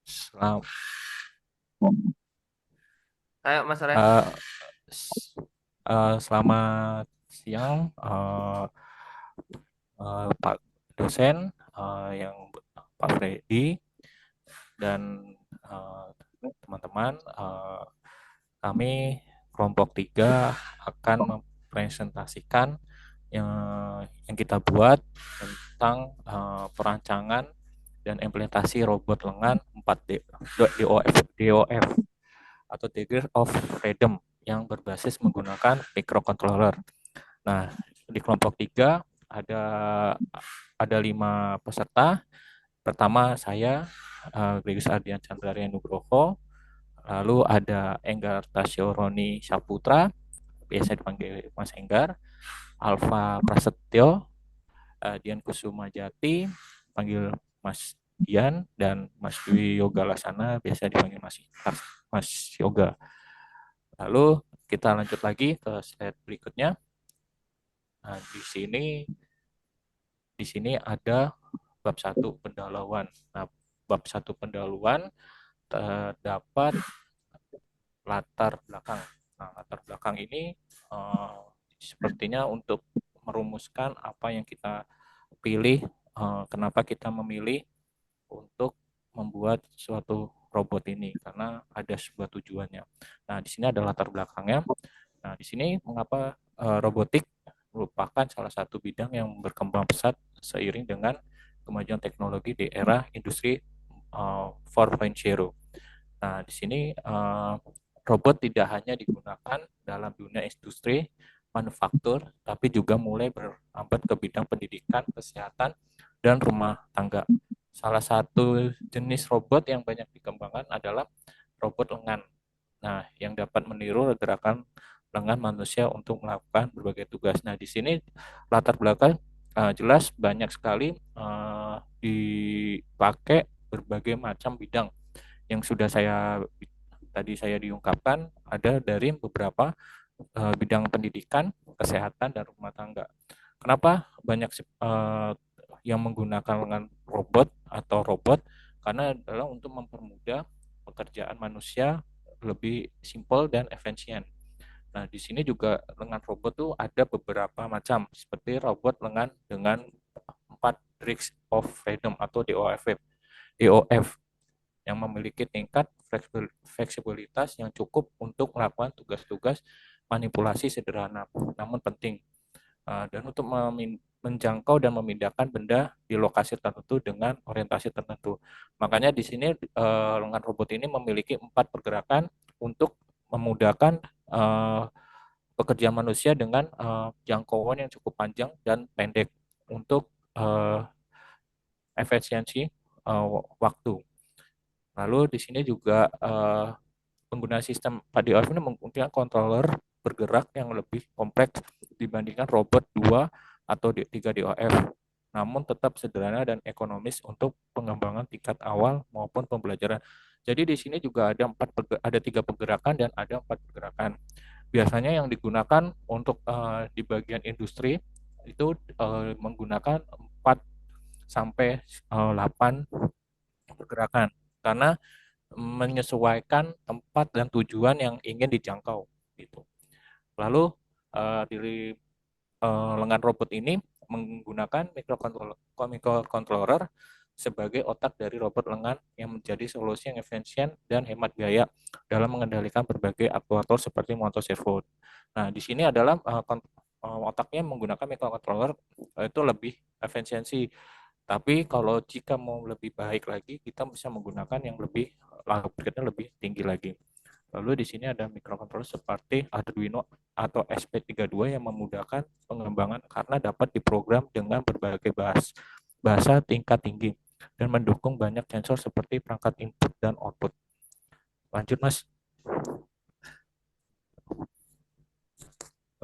Selam, Ayo Mas Ref. eh, s- selamat siang, Pak dosen, yang Pak Freddy dan eh, teman-teman. Kami kelompok 3 akan mempresentasikan yang kita buat tentang perancangan dan implementasi robot lengan 4D, DOF atau Degree of Freedom yang berbasis menggunakan microcontroller. Nah, di kelompok 3 ada ada 5 peserta. Pertama saya, Gregus Ardian Chandra Nugroho, lalu ada Enggar Tasyoroni Saputra, biasa dipanggil Mas Enggar, Alfa Prasetyo, Dian Kusuma Jati, panggil Mas Dian, dan Mas Dwi Yoga Lasana, biasa dipanggil Mas Yoga. Lalu kita lanjut lagi ke slide berikutnya. Nah, di sini ada bab 1 pendahuluan. Nah, bab 1 pendahuluan terdapat latar belakang. Nah, latar belakang ini sepertinya untuk merumuskan apa yang kita pilih, kenapa kita memilih untuk membuat suatu robot ini, karena ada sebuah tujuannya. Nah, di sini ada latar belakangnya. Nah, di sini mengapa robotik merupakan salah satu bidang yang berkembang pesat seiring dengan kemajuan teknologi di era industri 4.0. Nah, di sini robot tidak hanya digunakan dalam dunia industri manufaktur, tapi juga mulai berambat ke bidang pendidikan, kesehatan, dan rumah tangga. Salah satu jenis robot yang banyak dikembangkan adalah robot lengan. Nah, yang dapat meniru gerakan lengan manusia untuk melakukan berbagai tugas. Nah, di sini latar belakang jelas banyak sekali dipakai berbagai macam bidang yang sudah saya diungkapkan, ada dari beberapa bidang pendidikan, kesehatan, dan rumah tangga. Kenapa banyak yang menggunakan lengan robot atau robot? Karena adalah untuk mempermudah pekerjaan manusia lebih simpel dan efisien. Nah, di sini juga lengan robot tuh ada beberapa macam, seperti robot lengan dengan 4 degrees of freedom atau DOF yang memiliki tingkat fleksibilitas yang cukup untuk melakukan tugas-tugas manipulasi sederhana, namun penting, dan untuk menjangkau dan memindahkan benda di lokasi tertentu dengan orientasi tertentu. Makanya di sini lengan robot ini memiliki 4 pergerakan untuk memudahkan pekerjaan manusia dengan jangkauan yang cukup panjang dan pendek untuk efisiensi waktu. Lalu di sini juga pengguna sistem PDOF ini memungkinkan controller bergerak yang lebih kompleks dibandingkan robot 2 atau 3 DOF, namun tetap sederhana dan ekonomis untuk pengembangan tingkat awal maupun pembelajaran. Jadi di sini juga ada 3 pergerakan dan ada 4 pergerakan. Biasanya yang digunakan untuk di bagian industri itu menggunakan 4 sampai 8 pergerakan, karena menyesuaikan tempat dan tujuan yang ingin dijangkau gitu. Lalu di lengan robot ini menggunakan microcontroller sebagai otak dari robot lengan yang menjadi solusi yang efisien dan hemat biaya dalam mengendalikan berbagai aktuator seperti motor servo. Nah, di sini adalah otaknya menggunakan microcontroller itu lebih efisiensi. Tapi kalau jika mau lebih baik lagi, kita bisa menggunakan yang lebih lebih tinggi lagi. Lalu di sini ada microcontroller seperti Arduino atau SP32 yang memudahkan pengembangan karena dapat diprogram dengan berbagai bahasa tingkat tinggi dan mendukung banyak sensor seperti perangkat input dan output. Lanjut, Mas.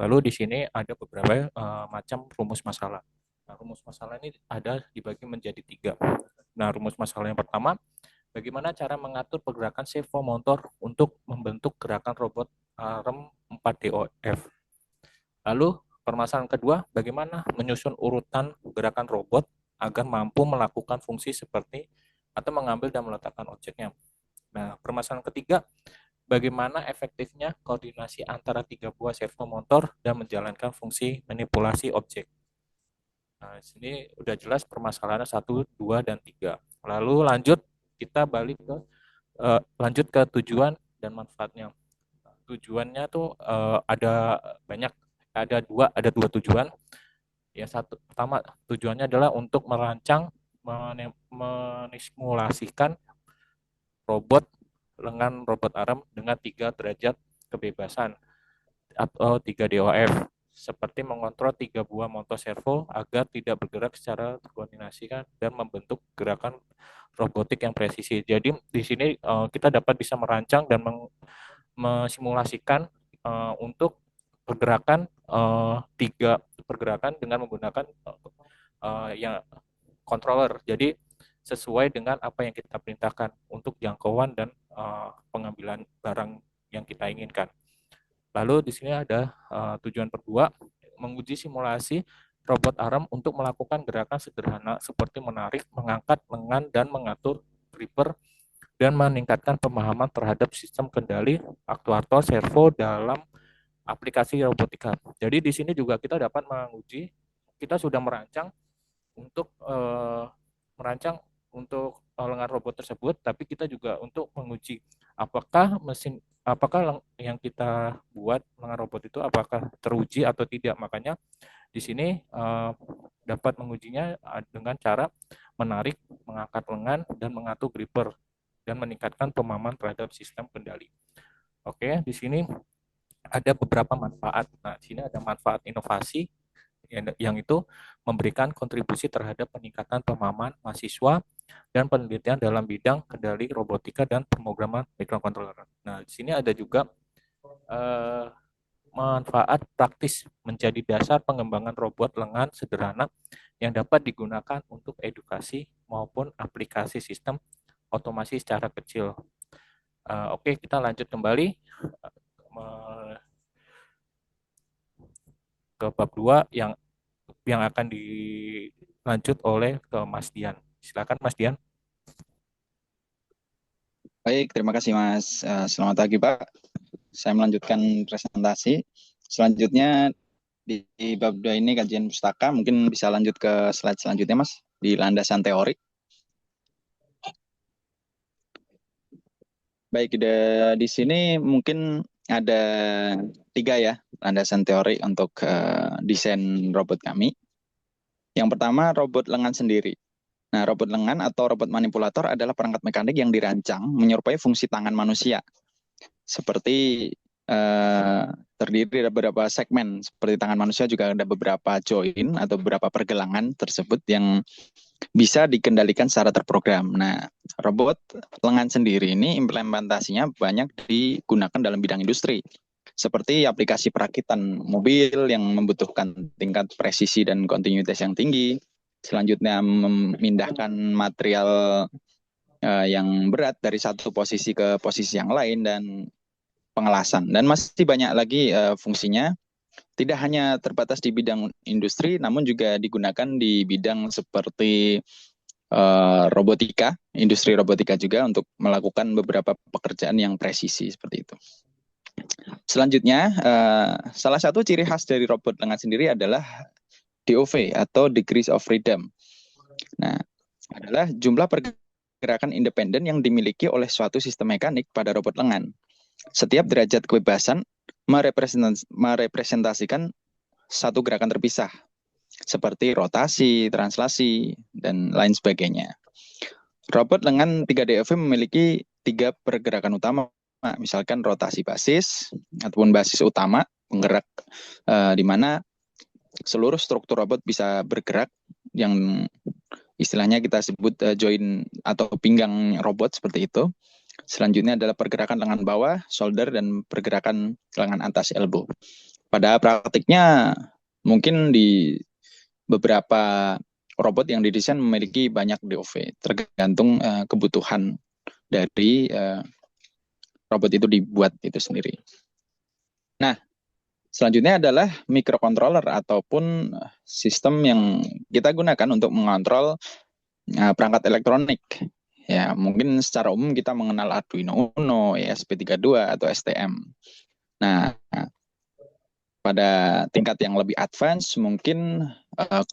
Lalu di sini ada beberapa macam rumus masalah. Nah, rumus masalah ini ada dibagi menjadi 3. Nah, rumus masalah yang pertama, bagaimana cara mengatur pergerakan servo motor untuk membentuk gerakan robot ARM 4DOF. Lalu permasalahan kedua, bagaimana menyusun urutan gerakan robot agar mampu melakukan fungsi seperti atau mengambil dan meletakkan objeknya. Nah, permasalahan ketiga, bagaimana efektifnya koordinasi antara 3 buah servo motor dan menjalankan fungsi manipulasi objek. Nah, di sini udah jelas permasalahannya 1, 2, dan 3. Lalu lanjut, kita balik ke lanjut ke tujuan dan manfaatnya. Tujuannya tuh ada banyak, ada dua tujuan. Yang satu pertama, tujuannya adalah untuk merancang mesimulasikan robot lengan robot arm dengan 3 derajat kebebasan atau 3 DOF, seperti mengontrol 3 buah motor servo agar tidak bergerak secara terkoordinasikan dan membentuk gerakan robotik yang presisi. Jadi di sini kita dapat bisa merancang dan mesimulasikan untuk pergerakan 3 pergerakan dengan menggunakan yang controller. Jadi sesuai dengan apa yang kita perintahkan untuk jangkauan dan pengambilan barang yang kita inginkan. Lalu di sini ada tujuan kedua, menguji simulasi robot arm untuk melakukan gerakan sederhana seperti menarik, mengangkat lengan, dan mengatur gripper, dan meningkatkan pemahaman terhadap sistem kendali aktuator servo dalam aplikasi robotika. Jadi di sini juga kita dapat menguji, kita sudah merancang untuk lengan robot tersebut, tapi kita juga untuk menguji apakah yang kita buat lengan robot itu apakah teruji atau tidak. Makanya di sini dapat mengujinya dengan cara menarik, mengangkat lengan, dan mengatur gripper, dan meningkatkan pemahaman terhadap sistem kendali. Oke, di sini ada beberapa manfaat. Nah, di sini ada manfaat inovasi yang itu memberikan kontribusi terhadap peningkatan pemahaman mahasiswa dan penelitian dalam bidang kendali robotika dan pemrograman microcontroller. Nah, di sini ada juga manfaat praktis menjadi dasar pengembangan robot lengan sederhana yang dapat digunakan untuk edukasi maupun aplikasi sistem otomasi secara kecil. Oke, kita lanjut kembali ke bab 2 yang akan dilanjut oleh ke Mas Dian. Silakan Mas Dian. Baik, terima kasih Mas. Selamat pagi Pak. Saya melanjutkan presentasi. Selanjutnya di bab 2 ini kajian pustaka. Mungkin bisa lanjut ke slide selanjutnya Mas, di landasan teori. Baik, di sini mungkin ada 3 ya landasan teori untuk desain robot kami. Yang pertama, robot lengan sendiri. Nah, robot lengan atau robot manipulator adalah perangkat mekanik yang dirancang menyerupai fungsi tangan manusia. Seperti terdiri dari beberapa segmen. Seperti tangan manusia juga ada beberapa join atau beberapa pergelangan tersebut yang bisa dikendalikan secara terprogram. Nah, robot lengan sendiri ini implementasinya banyak digunakan dalam bidang industri. Seperti aplikasi perakitan mobil yang membutuhkan tingkat presisi dan kontinuitas yang tinggi. Selanjutnya memindahkan material yang berat dari satu posisi ke posisi yang lain dan pengelasan. Dan masih banyak lagi fungsinya. Tidak hanya terbatas di bidang industri, namun juga digunakan di bidang seperti robotika, industri robotika juga untuk melakukan beberapa pekerjaan yang presisi seperti itu. Selanjutnya, salah satu ciri khas dari robot lengan sendiri adalah DOV atau Degrees of Freedom. Nah, adalah jumlah pergerakan independen yang dimiliki oleh suatu sistem mekanik pada robot lengan. Setiap derajat kebebasan merepresentasikan satu gerakan terpisah, seperti rotasi, translasi, dan lain sebagainya. Robot lengan 3DOV memiliki 3 pergerakan utama, misalkan rotasi basis ataupun basis utama, penggerak di mana seluruh struktur robot bisa bergerak, yang istilahnya kita sebut join atau pinggang robot seperti itu. Selanjutnya adalah pergerakan lengan bawah, shoulder, dan pergerakan lengan atas, elbow. Pada praktiknya, mungkin di beberapa robot yang didesain memiliki banyak DOV, tergantung kebutuhan dari robot itu dibuat itu sendiri. Nah, selanjutnya adalah microcontroller ataupun sistem yang kita gunakan untuk mengontrol perangkat elektronik Ya, mungkin secara umum kita mengenal Arduino Uno, ESP32 atau STM. Nah, pada tingkat yang lebih advance, mungkin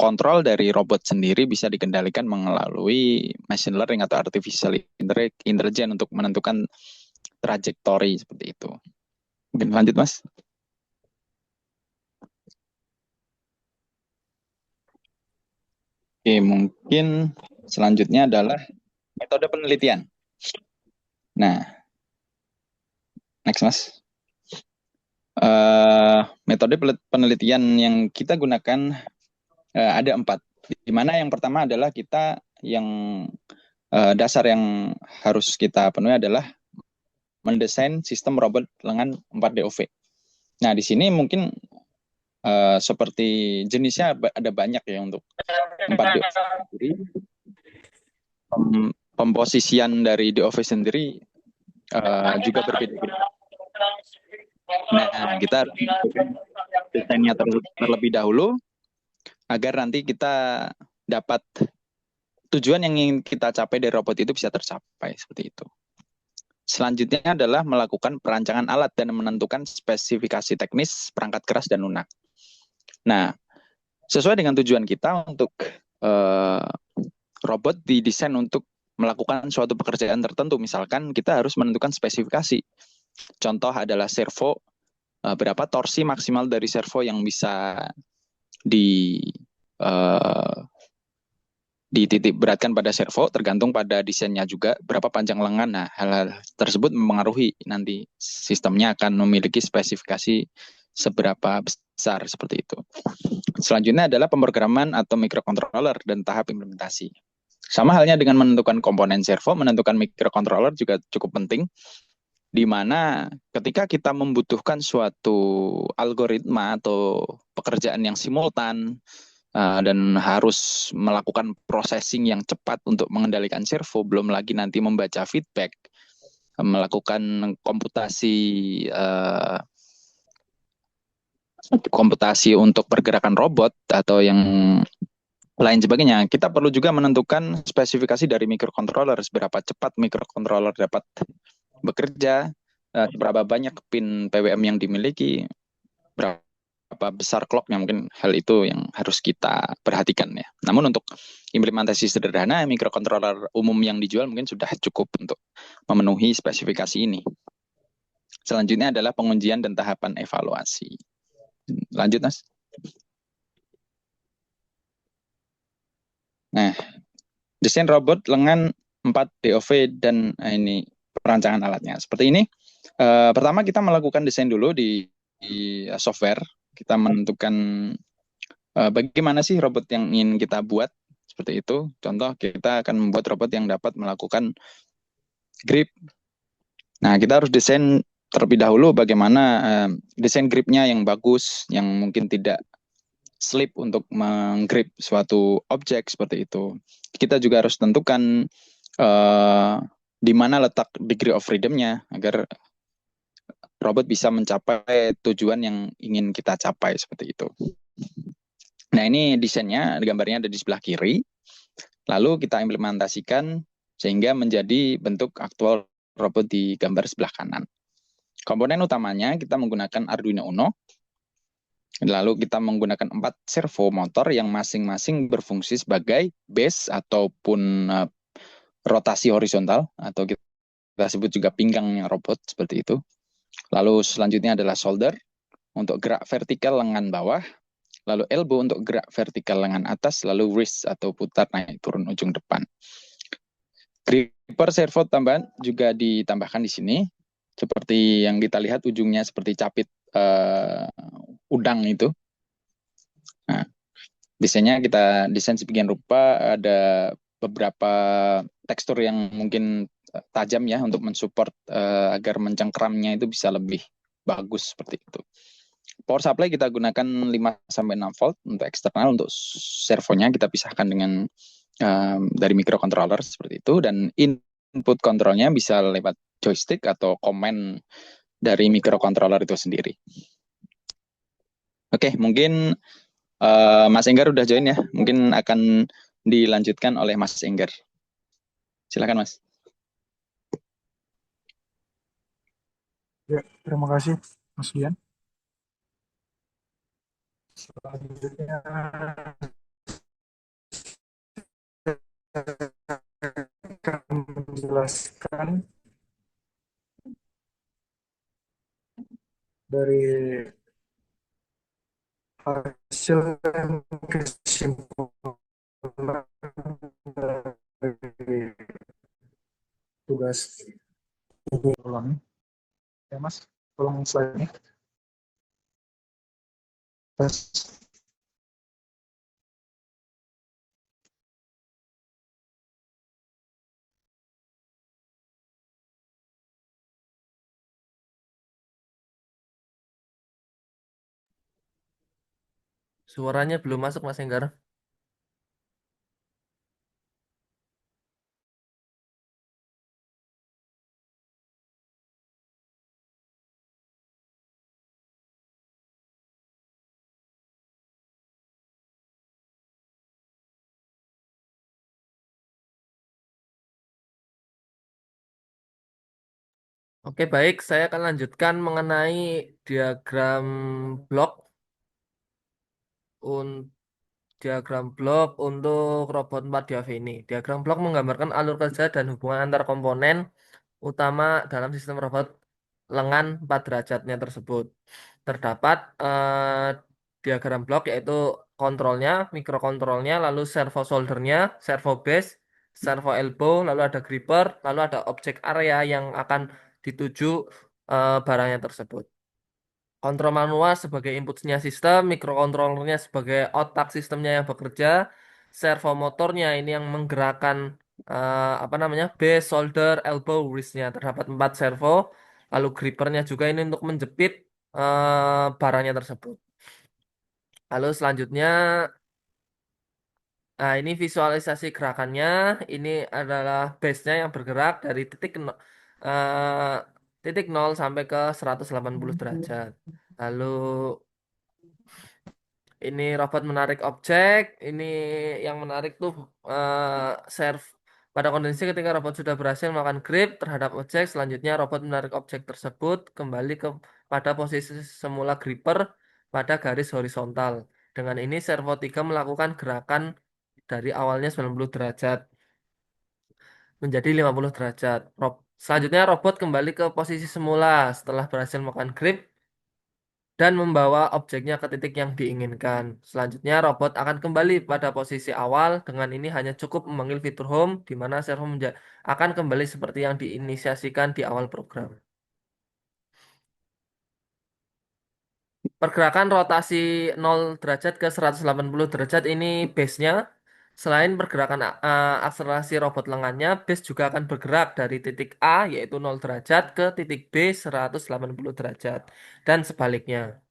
kontrol dari robot sendiri bisa dikendalikan melalui machine learning atau artificial intelligence untuk menentukan trajektori seperti itu. Mungkin lanjut, Mas. Oke, mungkin selanjutnya adalah metode penelitian. Nah, next, Mas. Metode penelitian yang kita gunakan ada 4. Di mana yang pertama adalah kita yang dasar yang harus kita penuhi adalah mendesain sistem robot lengan 4DOV. Nah, di sini mungkin seperti jenisnya ada banyak ya untuk 4DOV sendiri. Pemposisian dari DOV sendiri juga berbeda-beda. Nah, kita desainnya terlebih dahulu agar nanti kita dapat tujuan yang ingin kita capai dari robot itu bisa tercapai seperti itu. Selanjutnya adalah melakukan perancangan alat dan menentukan spesifikasi teknis perangkat keras dan lunak. Nah, sesuai dengan tujuan kita untuk robot didesain untuk melakukan suatu pekerjaan tertentu. Misalkan kita harus menentukan spesifikasi. Contoh adalah servo, berapa torsi maksimal dari servo yang bisa dititik beratkan pada servo, tergantung pada desainnya juga, berapa panjang lengan. Nah, hal-hal tersebut mempengaruhi nanti sistemnya akan memiliki spesifikasi seberapa besar seperti itu. Selanjutnya adalah pemrograman atau microcontroller dan tahap implementasi. Sama halnya dengan menentukan komponen servo, menentukan microcontroller juga cukup penting, di mana ketika kita membutuhkan suatu algoritma atau pekerjaan yang simultan, dan harus melakukan processing yang cepat untuk mengendalikan servo, belum lagi nanti membaca feedback, melakukan komputasi untuk pergerakan robot atau yang lain sebagainya. Kita perlu juga menentukan spesifikasi dari microcontroller, seberapa cepat microcontroller dapat bekerja, seberapa banyak pin PWM yang dimiliki, berapa besar clocknya, mungkin hal itu yang harus kita perhatikan ya. Namun untuk implementasi sederhana, microcontroller umum yang dijual mungkin sudah cukup untuk memenuhi spesifikasi ini. Selanjutnya adalah pengujian dan tahapan evaluasi. Lanjut, Mas. Nah, desain robot lengan 4DOV dan ini perancangan alatnya. Seperti ini. Pertama kita melakukan desain dulu di software. Kita menentukan bagaimana sih robot yang ingin kita buat. Seperti itu. Contoh, kita akan membuat robot yang dapat melakukan grip. Nah, kita harus desain terlebih dahulu bagaimana desain gripnya yang bagus, yang mungkin tidak slip untuk menggrip suatu objek seperti itu. Kita juga harus tentukan di mana letak degree of freedom-nya agar robot bisa mencapai tujuan yang ingin kita capai seperti itu. Nah, ini desainnya, gambarnya ada di sebelah kiri. Lalu kita implementasikan sehingga menjadi bentuk aktual robot di gambar sebelah kanan. Komponen utamanya kita menggunakan Arduino Uno. Lalu kita menggunakan 4 servo motor yang masing-masing berfungsi sebagai base ataupun rotasi horizontal, atau kita sebut juga pinggangnya robot seperti itu. Lalu selanjutnya adalah shoulder untuk gerak vertikal lengan bawah, lalu elbow untuk gerak vertikal lengan atas, lalu wrist atau putar naik turun ujung depan. Gripper servo tambahan juga ditambahkan di sini, seperti yang kita lihat ujungnya seperti capit udang itu. Nah, desainnya kita desain sebagian rupa, ada beberapa tekstur yang mungkin tajam ya untuk mensupport agar mencengkramnya itu bisa lebih bagus seperti itu. Power supply kita gunakan 5-6 volt untuk eksternal, untuk servonya kita pisahkan dengan dari microcontroller seperti itu, dan input kontrolnya bisa lewat joystick atau command dari microcontroller itu sendiri. Oke, mungkin Mas Enggar udah join ya, mungkin akan dilanjutkan oleh Mas Enggar. Silakan Mas. Ya, terima kasih Mas Dian. Selanjutnya akan menjelaskan dari hasil dan kesimpulan dari tugas ulang. Ya Mas, tolong slide-nya. Tes. Suaranya belum masuk Mas Enggar. Oke, baik. Saya akan lanjutkan mengenai diagram blok un- diagram blok untuk robot 4DAV ini. Diagram blok menggambarkan alur kerja dan hubungan antar komponen utama dalam sistem robot lengan 4 derajatnya tersebut. Terdapat diagram blok yaitu kontrolnya, mikrokontrolnya, lalu servo shouldernya, servo base, servo elbow, lalu ada gripper, lalu ada objek area yang akan dituju barangnya tersebut. Kontrol manual sebagai inputnya sistem, mikrokontrolernya sebagai otak sistemnya yang bekerja, servo motornya ini yang menggerakkan apa namanya base, shoulder, elbow, wristnya terdapat 4 servo, lalu grippernya juga ini untuk menjepit barangnya tersebut. Lalu selanjutnya, nah ini visualisasi gerakannya, ini adalah base-nya yang bergerak dari titik 0 sampai ke 180 derajat. Lalu ini robot menarik objek. Ini yang menarik tuh serve. Pada kondisi ketika robot sudah berhasil melakukan grip terhadap objek, selanjutnya robot menarik objek tersebut kembali pada posisi semula gripper pada garis horizontal. Dengan ini servo 3 melakukan gerakan dari awalnya 90 derajat menjadi 50 derajat. Selanjutnya robot kembali ke posisi semula setelah berhasil melakukan grip dan membawa objeknya ke titik yang diinginkan. Selanjutnya, robot akan kembali pada posisi awal. Dengan ini hanya cukup memanggil fitur home, di mana servo akan kembali seperti yang diinisiasikan di awal program. Pergerakan rotasi 0 derajat ke 180 derajat ini base-nya. Selain pergerakan akselerasi robot lengannya, base juga akan bergerak dari titik A, yaitu 0 derajat, ke titik B, 180 derajat. Dan sebaliknya.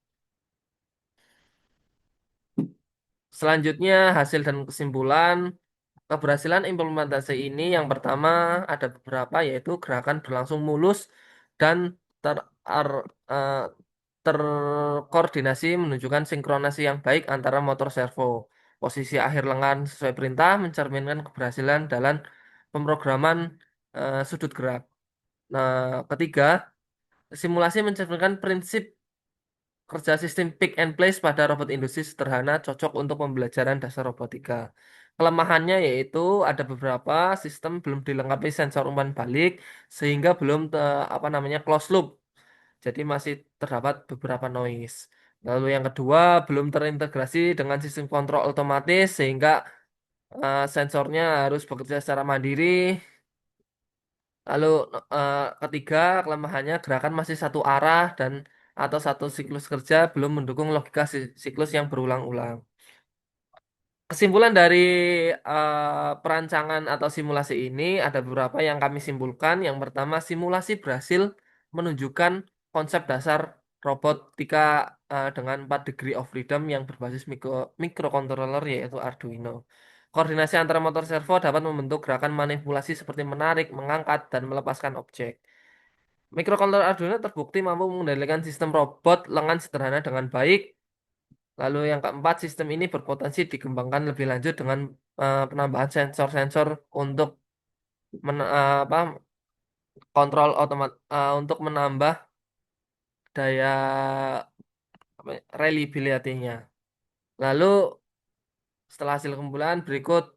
Selanjutnya, hasil dan kesimpulan. Keberhasilan implementasi ini yang pertama ada beberapa yaitu gerakan berlangsung mulus dan ter, ar- eh, terkoordinasi menunjukkan sinkronasi yang baik antara motor servo. Posisi akhir lengan sesuai perintah mencerminkan keberhasilan dalam pemrograman sudut gerak. Nah, ketiga, simulasi mencerminkan prinsip kerja sistem pick and place pada robot industri sederhana cocok untuk pembelajaran dasar robotika. Kelemahannya yaitu ada beberapa sistem belum dilengkapi sensor umpan balik sehingga belum apa namanya closed loop. Jadi masih terdapat beberapa noise. Lalu yang kedua belum terintegrasi dengan sistem kontrol otomatis sehingga sensornya harus bekerja secara mandiri. Lalu ketiga, kelemahannya gerakan masih satu arah dan atau satu siklus kerja belum mendukung logika siklus yang berulang-ulang. Kesimpulan dari perancangan atau simulasi ini ada beberapa yang kami simpulkan. Yang pertama, simulasi berhasil menunjukkan konsep dasar robotika dengan 4 degree of freedom yang berbasis microcontroller yaitu Arduino. Koordinasi antara motor servo dapat membentuk gerakan manipulasi seperti menarik, mengangkat, dan melepaskan objek. Microcontroller Arduino terbukti mampu mengendalikan sistem robot lengan sederhana dengan baik. Lalu yang keempat, sistem ini berpotensi dikembangkan lebih lanjut dengan penambahan sensor-sensor untuk apa kontrol untuk menambah daya apa, reliability-nya. Lalu setelah hasil kumpulan berikut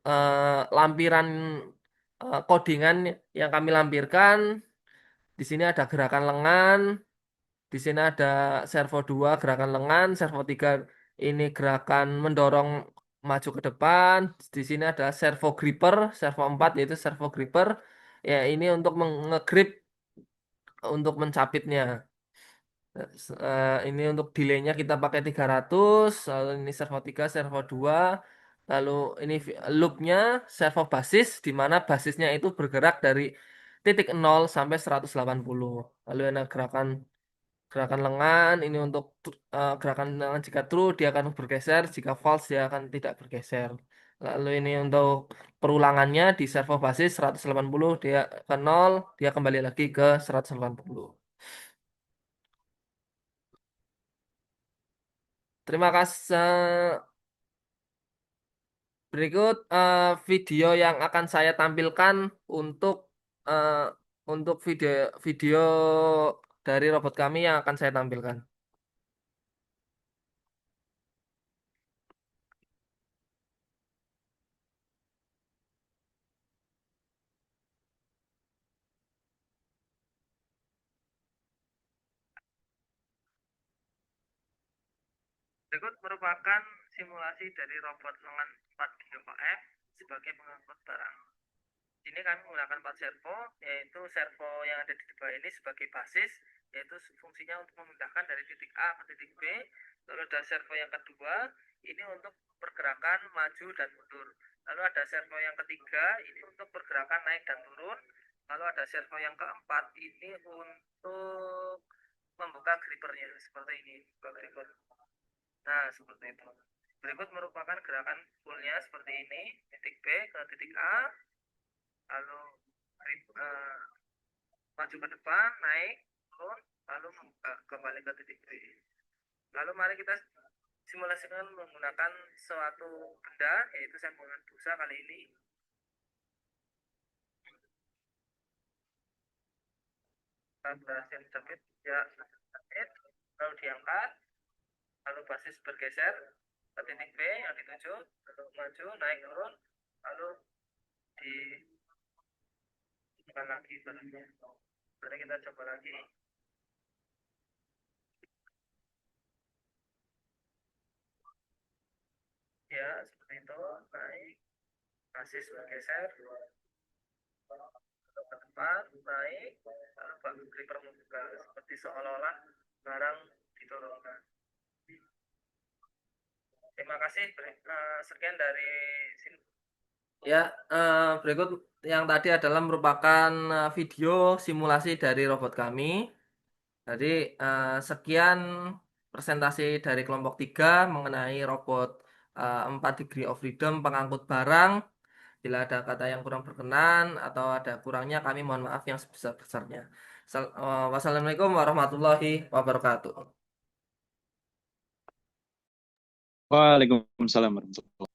lampiran codingan yang kami lampirkan. Di sini ada gerakan lengan, di sini ada servo 2 gerakan lengan, servo 3 ini gerakan mendorong maju ke depan. Di sini ada servo gripper, servo 4 yaitu servo gripper. Ya, ini untuk ngegrip untuk mencapitnya. Ini untuk delaynya kita pakai 300, lalu ini servo 3, servo 2, lalu ini loopnya servo basis, di mana basisnya itu bergerak dari titik 0 sampai 180. Lalu ada gerakan lengan, ini untuk gerakan lengan jika true dia akan bergeser, jika false dia akan tidak bergeser. Lalu ini untuk perulangannya di servo basis 180 dia ke 0, dia kembali lagi ke 180. Terima kasih. Berikut video yang akan saya tampilkan untuk eh, video video dari robot kami yang akan saya tampilkan. Berikut merupakan simulasi dari robot lengan 4 GKF sebagai pengangkut barang. Ini kami menggunakan 4 servo, yaitu servo yang ada di bawah ini sebagai basis, yaitu fungsinya untuk memindahkan dari titik A ke titik B. Lalu ada servo yang kedua, ini untuk pergerakan maju dan mundur. Lalu ada servo yang ketiga, ini untuk pergerakan naik dan turun. Lalu ada servo yang keempat, ini untuk membuka grippernya, seperti ini, buka gripper. Nah, seperti itu. Berikut merupakan gerakan fullnya seperti ini, titik B ke titik A, lalu maju ke depan, naik, turun, lalu kembali ke titik B. Lalu mari kita simulasikan menggunakan suatu benda, yaitu saya menggunakan busa kali ini. Kita berhasil jepit, ya, lalu diangkat, lalu basis bergeser ke titik B yang dituju, lalu maju, naik, turun, lalu di lagi barangnya. Mari kita coba lagi. Ya, seperti itu. Naik, basis bergeser, ke depan, naik, lalu baru gripper membuka. Seperti seolah-olah barang diturunkan. Terima kasih. Sekian dari sini. Ya, berikut yang tadi adalah merupakan video simulasi dari robot kami. Jadi, sekian presentasi dari kelompok 3 mengenai robot 4 degree of freedom pengangkut barang. Bila ada kata yang kurang berkenan atau ada kurangnya, kami mohon maaf yang sebesar-besarnya. Wassalamualaikum warahmatullahi wabarakatuh. Waalaikumsalam warahmatullahi wabarakatuh.